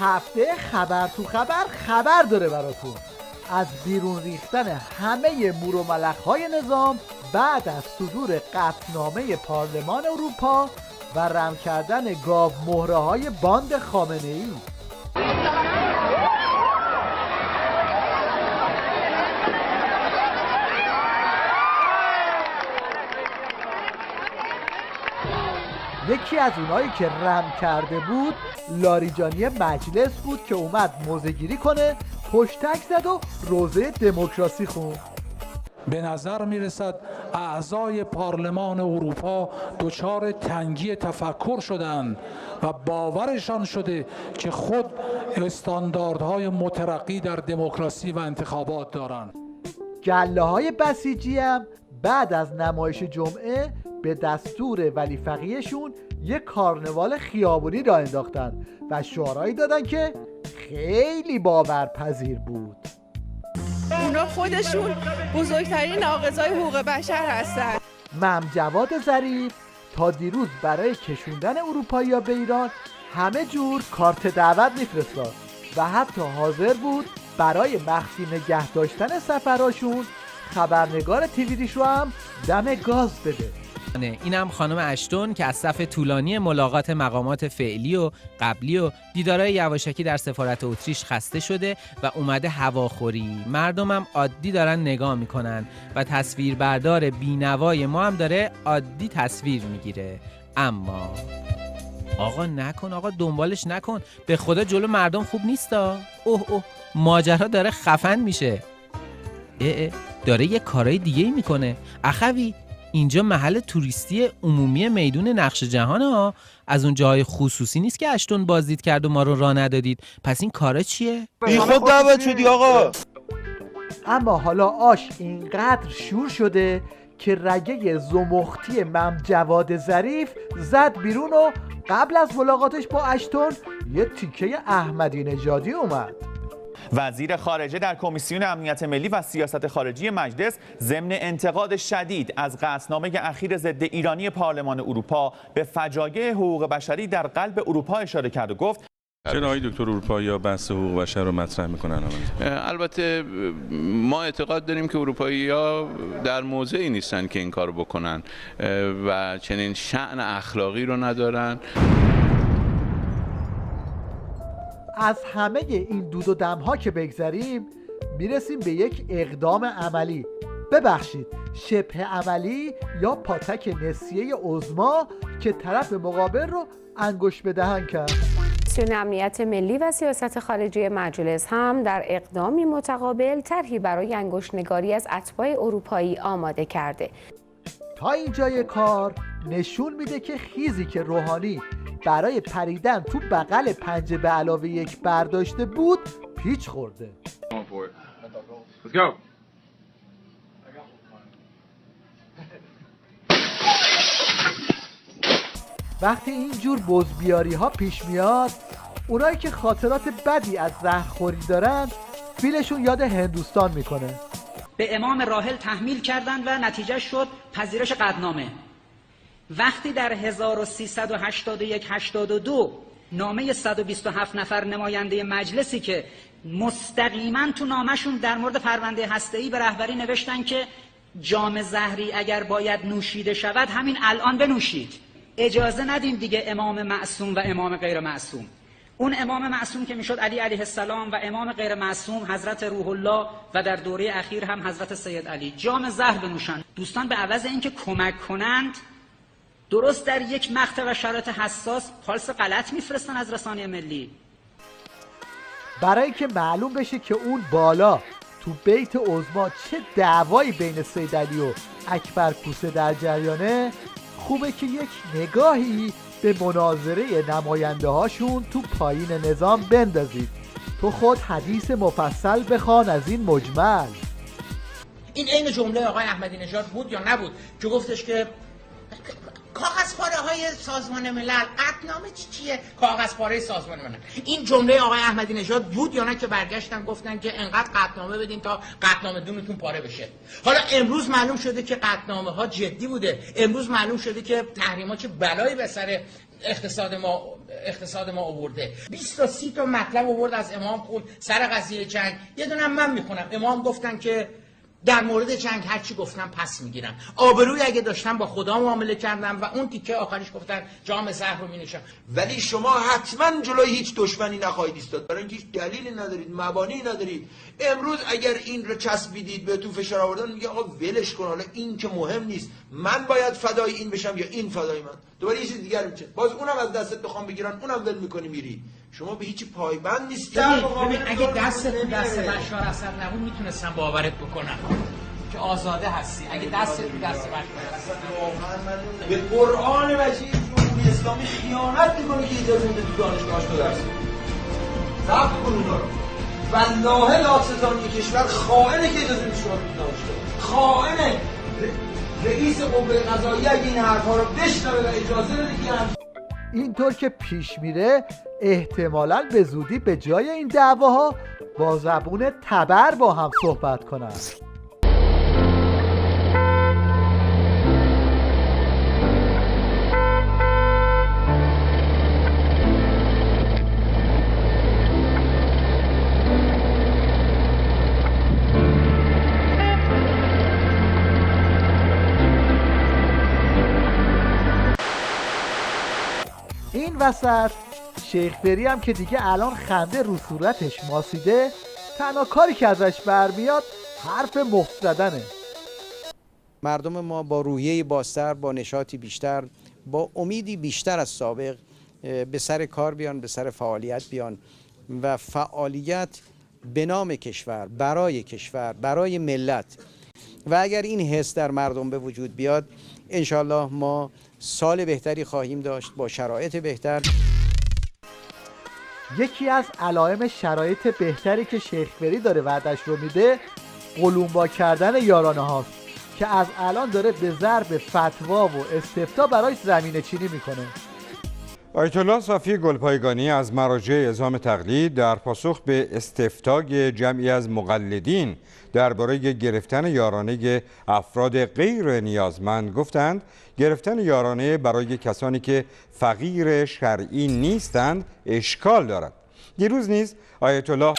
هفته خبر تو خبر داره براتون. از بیرون ریختن همه مور و ملخ‌های نظام بعد از صدور قطعنامه پارلمان اروپا و رم کردن گاو مهره‌های باند خامنه‌ای. یکی از اونایی که رم کرده بود لاریجانی مجلس بود که اومد موضع‌گیری کنه، پشتک زد و روزه دموکراسی خوند. به نظر میرسد اعضای پارلمان اروپا دچار تنگی تفکر شدند و باورشان شده که خود استانداردهای مترقی در دموکراسی و انتخابات دارند. گله‌های بسیجی هم بعد از نمایش جمعه به دستور ولی فقیهشون یک کارنوال خیابونی راه انداختن و شعارهایی دادن که خیلی باورپذیر بود. اونا خودشون بزرگترین ناقضای حقوق بشر هستن. جواد ظریف تا دیروز برای کشوندن اروپایی‌ها به ایران همه جور کارت دعوت میفرستاد و حتی حاضر بود برای مخفی نگه داشتن سفراشون خبرنگار تیویدیش رو هم دم گاز بده. اینم خانم اشتون که از صف طولانی ملاقات مقامات فعلی و قبلی و دیدارهای یواشکی در سفارت اتریش خسته شده و اومده هواخوری. مردمم عادی دارن نگاه میکنن و تصویربردار بینوای ما هم داره عادی تصویر میگیره. اما آقا نکن، آقا دنبالش نکن، به خدا جلو مردم خوب نیستا. اوه ماجرا داره خفن میشه. داره یه کارهای دیگه میکنه. اخوی اینجا محل توریستی عمومی میدون نقش جهانه ها، از اون جای خصوصی نیست که اشتون بازدید کرد و ما رو راه ندادید. پس این کارا چیه؟ بی خود دعوت شدی آقا. اما حالا آش اینقدر شور شده که رگه زمختی جواد ظریف زد بیرون و قبل از ملاقاتش با اشتون یه تیکه احمدی نژادی اومد. وزیر خارجه در کمیسیون امنیت ملی و سیاست خارجی مجلس ضمن انتقاد شدید از قطعنامه اخیر ضد ایرانی پارلمان اروپا به فجایع حقوق بشری در قلب اروپا اشاره کرد و گفت چرا آقای دکتر اروپایی‌ها بحث حقوق بشر رو مطرح میکنن؟ البته ما اعتقاد داریم که اروپایی‌ها در موضعی نیستن که این کارو بکنن و چنین شأن اخلاقی رو ندارن. از همه این دود و دمها که بگذریم میرسیم به یک اقدام عملی، ببخشید شبه عملی یا پاتک نسیه عظما که طرف مقابل رو انگشت به دهن کرد. کمیسیون امنیت ملی و سیاست خارجی مجلس هم در اقدامی متقابل طرحی برای انگشت‌نگاری از اتباع اروپایی آماده کرده. تا اینجای کار نشون میده که خیزی که روحانی برای پریدن تو بغل پنجه به علاوه یک برداشته بود پیچ خورده. وقتی اینجور بزبیاری ها پیش میاد، اونایی که خاطرات بدی از زهرخوری دارن فیلشون یاد هندوستان میکنه. به امام راحل تحمیل کردند و نتیجه شد پذیرش قطعنامه. وقتی در 1381-82 نامه 127 نفر نماینده مجلسی که مستقیما تو نامشون در مورد پرونده هسته‌ای به رهبری نوشتن که جام زهری اگر باید نوشیده شود همین الان بنوشید، اجازه ندیم دیگه امام معصوم و امام غیر معصوم. اون امام معصوم که میشد علی علیه السلام و امام غیر معصوم حضرت روح الله و در دوره اخیر هم حضرت سید علی جام زهر بنوشن. دوستان به عوض اینکه کمک کنند درست در یک مقطع و شرایط حساس پالس غلط میفرستن از رسانه ملی. برای اینکه معلوم بشه که اون بالا تو بیت عظما چه دعوایی بین سید علی و اکبر کوسه در جریانه، خوبه که یک نگاهی به مناظره نماینده هاشون تو پایین نظام بندازید. تو خود حدیث مفصل بخوان از این مجمل. این عین جمله آقای احمدی نژاد بود یا نبود که گفتش که کاغذپاره های سازمان ملل، قطعنامه چیه؟ کاغذپاره سازمان ملل. این جمله آقای احمدی نژاد بود یا نه که برگشتن گفتن که انقدر قطعنامه بدین تا قطعنامه دونتون پاره بشه. حالا امروز معلوم شده که قطعنامه ها جدی بوده. امروز معلوم شده که تحریما چه بلایی به سر اقتصاد ما آورده. 20 تا 30 تا مطلب آورد از امام خون سر قضیه جنگ. یه دونم من میخونم. امام گفتن که در مورد جنگ هر چی گفتم پس میگیرم. آبروی اگه داشتم با خدا معامله کردم و اون تیکه آخرش گفتن جام زهر رو مینوشم. ولی شما حتما جلوی هیچ دشمنی نخواهید ایستاد، برای اینکه هیچ دلیلی ندارید، مبانی ندارید. امروز اگر این رو چسبیدید به تو فشار آوردن، میگه آقا ولش کن، حالا این که مهم نیست، من باید فدای این بشم یا این فدای من. دوباره یه چیز دیگر میشه، باز اونم از دستت بخوام بگیرن، اونم ول میکنی میری. شما به هیچ پایبند نیستی. ببین اگه دست بشار اسد نبود میتونستم باورت بکنم که آزاده هستی. اگه دست بشار اسد به قرآن مجید جمهوری اسلامی خیانت میکنه که اجازه میده تو دانشگاهش تو درس بده. ضبط کن اونا رو. والله دادستانی کشور خائنه که اجازه میده شما تو دانشگاه. خائنه. رئیس قوه قضاییه اگه این حرفا رو بشنوه و اجازه بده که اینطور که پیش میره احتمالاً به زودی به جای این دعواها با زبون تبر با هم صحبت کنن. این وسط شیخ بری هم که دیگه الان خنده رو صورتش ماسیده، تنها کاری که ازش برمیاد حرف مفت زدنه. مردم ما با روحیه بازتر، با نشاطی بیشتر، با امیدی بیشتر از سابق به سر کار بیان، به سر فعالیت بیان و فعالیت به نام کشور، برای ملت. و اگر این حس در مردم به وجود بیاد، انشالله ما سال بهتری خواهیم داشت با شرایط بهتر. یکی از علائم شرایط بهتری که شیخ بری داره وعدش رو میده قلمبا کردن یارانه هاست که از الان داره به ضرب فتوا و استفتا برای زمینه چینی میکنه. آیت الله صافی گلپایگانی از مراجع اعزام تقلید در پاسخ به استفتای جمعی از مقلدین درباره گرفتن یارانه افراد غیر نیازمند گفتند گرفتن یارانه برای کسانی که فقیر شرعی نیستند اشکال دارد. دیروز نیز آیت الله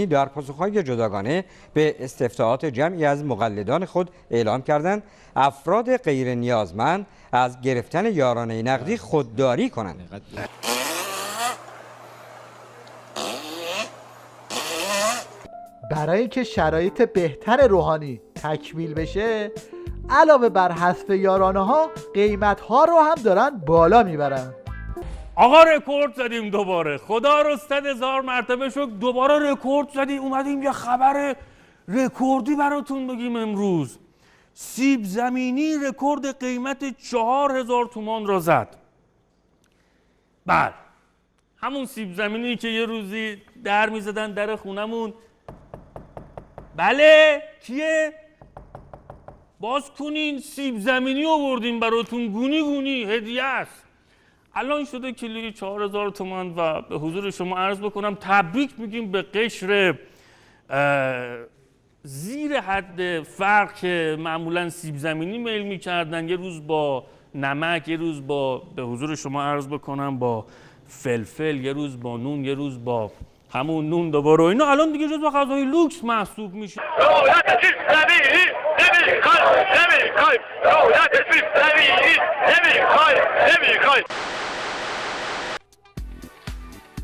در پاسخهای جداگانه به استفتاءات جمعی از مقلدان خود اعلام کردند افراد غیر نیازمند از گرفتن یارانه نقدی خودداری کنند. برای اینکه شرایط بهتر روحانی تکمیل بشه علاوه بر حذف یارانه ها قیمت ها رو هم دارن بالا میبرن. آقا رکورد زدیم دوباره، خدا رو 100,000 مرتبه شکر دوباره رکورد زدیم. اومدیم یه خبر رکوردی براتون بگیم. امروز سیب زمینی رکورد قیمت 4,000 تومان را زد. بله همون سیب زمینی که یه روزی در میزدن در خونمون. بله کیه؟ باز کنین سیب زمینی آوردیم براتون، گونی گونی هدیه است. الان شده کیلوی 4,000 تومان و به حضور شما عرض بکنم تبریک میگیم به قشر زیر حد فرق که معمولا سیب زمینی میل میکردن، یه روز با نمک، یه روز با به حضور شما عرض بکنم با فلفل، یه روز با نون، یه روز با همون نون دوباره اینا. الان دیگه جزو غذای لوکس محسوب میشه. رعایت سیب زمینی نمیخوایم، رعایت سیب زمینی نمیخوایم.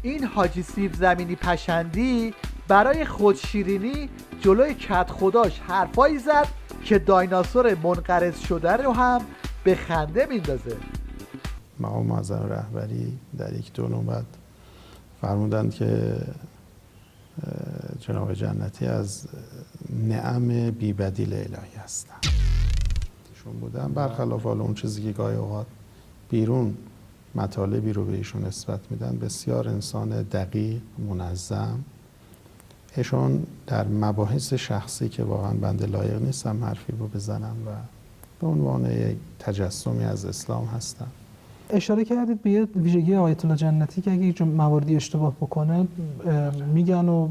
این حاجی سیب زمینی پشندی برای خودشیرینی جلوی کت خداش حرفایی زد که دایناسور منقرض شده رو هم به خنده میندازه. مقام معظم رهبری در یک دو نوبت فرمودند که جناب جنتی از نعم بی‌بدیل الهی هستند. ایشون بودن برخلاف حالا اون چیزی که گاهی اوقات بیرون مطالبی رو به ایشون نسبت میدن، بسیار انسان دقیق، منظم. ایشون در مباحث شخصی که واقعا بنده لایق نیستم حرفی رو بزنم و به عنوان یک تجسمی از اسلام هستن. اشاره کردید به یه ویژگی آیت الله جنتی که اگه هیچ مواردی اشتباه بکنه میگن و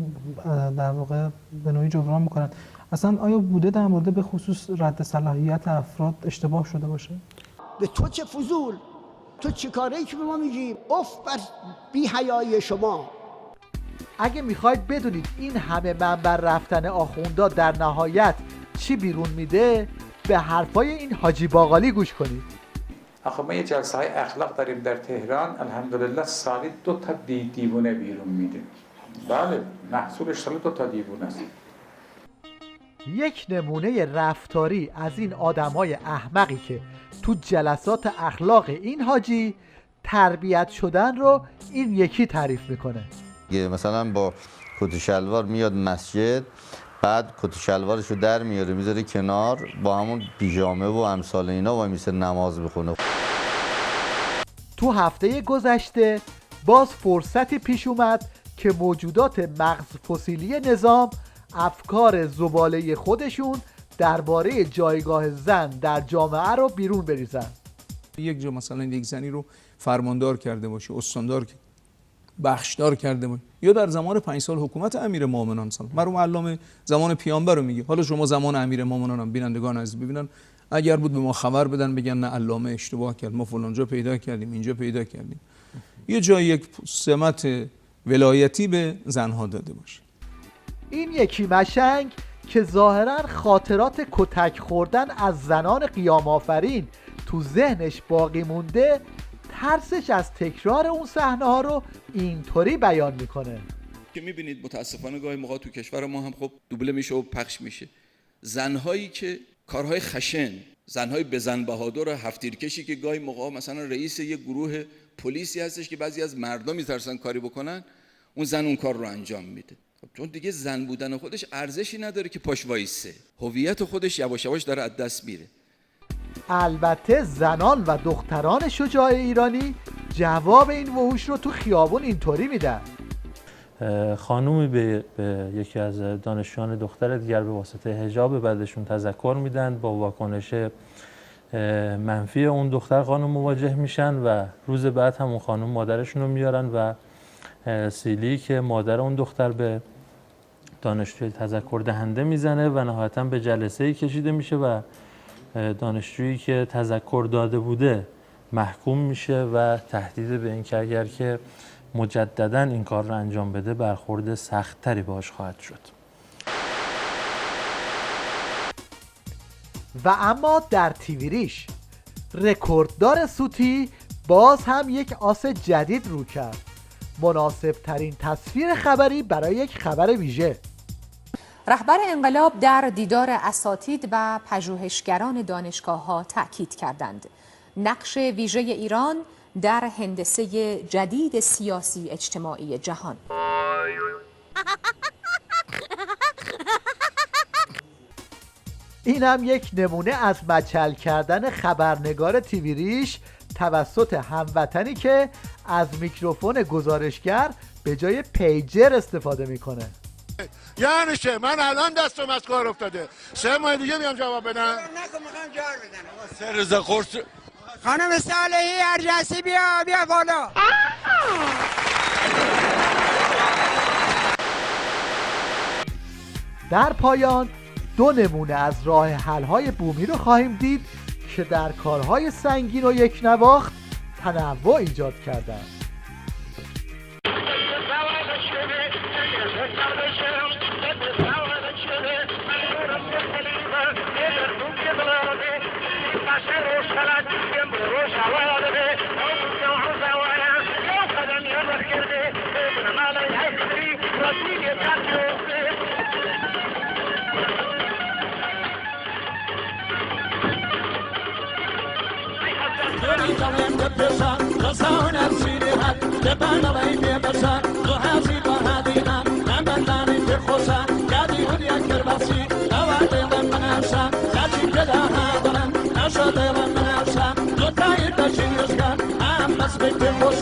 در واقع به نوعی جبران میکنن. اصلا آیا بوده در مورد به خصوص رد صلاحیت افراد اشتباه شده باشه؟ به تو چه فضول؟ تو چه کاری که به ما میگی؟ اف بر بی حیایی شما. اگه میخواید بدونید این همه منبر رفتن آخوندا در نهایت چی بیرون میده، به حرفای این حاجی باقالی گوش کنید. آخه ما یه جلسه های اخلاق داریم در تهران، الحمدلله سالی 2 تا دیوونه بیرون میده. بله، محصولش سالی 2 تا دیوونه است. یک نمونه رفتاری از این آدمای احمقی که تو جلسات اخلاق این حاجی تربیت شدن رو این یکی تعریف میکنه. مثلا با کت و شلوار میاد مسجد، بعد کت و شلوارش رو در میاره میذاره کنار، با همون پیژامه و امثال اینا وای میسه نماز بخونه. تو هفته گذشته باز فرصتی پیش اومد که موجودات مغز فسیلی نظام افکار زباله خودشون درباره جایگاه زن در جامعه رو بیرون بریزن. یک جا مثلا یک زنی رو فرماندار کرده باشه، استاندار بخشدار کرده باشه، یا در زمان 5 سال حکومت امیرالمومنین مرحوم علامه زمان پیامبر رو میگه. حالا شما زمان امیرالمومنین هم بینندگان عزیز ببینن، اگر بود به ما خبر بدن بگن نه علامه اشتباه کرد، ما فلان جا پیدا کردیم، اینجا پیدا کردیم. یه جای یک سمت ولایتی به زنها داده باشه. این یکی مشنگ که ظاهرا خاطرات کتک خوردن از زنان قیام آفرین تو ذهنش باقی مونده، ترسش از تکرار اون صحنه ها رو اینطوری بیان میکنه که میبینید متاسفانه گاهی موقع تو کشور ما هم خب دوبله میشه و پخش میشه. زنهایی که کارهای خشن، زنهای بزن بهادر هفتیرکشی که گاهی موقع مثلا رئیس یک گروه پلیسی هستش که بعضی از مردم میترسن کاری بکنن، اون زن اون کار رو انجام میده. چون دیگه زن بودن خودش ارزشی نداره که پاش وایسه، هویت خودش یواش یواش داره از دست میره. البته زنان و دختران شجاع ایرانی جواب این وحوش رو تو خیابون اینطوری میدن. خانومی به یکی از دانشجویان دختر دیگر به واسطه حجاب بعدشون تذکر میدن، با واکنش منفی اون دختر خانم مواجه میشن و روز بعد هم اون خانم مادرشون رو میارن و سیلی که مادر اون دختر به دانشجوی تذکر دهنده میزنه و نهایتاً به جلسه‌ای کشیده میشه و دانشجویی که تذکر داده بوده محکوم میشه و تهدید به این که اگر که مجدداً این کار رو انجام بده برخورد سخت‌تری باهاش خواهد شد. و اما در تیویریش رکورددار سوتی باز هم یک آس جدید رو کرد. مناسب ترین تصویر خبری برای یک خبر ویژه. رهبر انقلاب در دیدار اساتید و پژوهشگران دانشگاه‌ها تأکید کردند نقش ویژه ایران در هندسه جدید سیاسی اجتماعی جهان. این هم یک نمونه از مچل کردن خبرنگار تیویریش توسط هموطنی که از میکروفون گزارشگر به جای پیجر استفاده میکنه. یعنی چه؟ من الان دستم از کار افتاده، 3 ماه دیگه میام جواب بدم. نکن میخوام جار بدن. 3 روز قرص. خانم صالحی ارجسی بیا بالا. در پایان 2 نمونه از راه حل‌های بومی رو خواهیم دید که در کارهای سنگین و یک نواخت تنوع ایجاد کردند.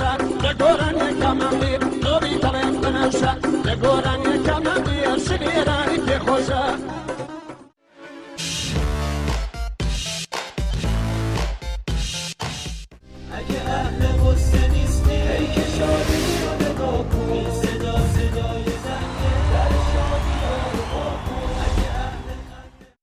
I'm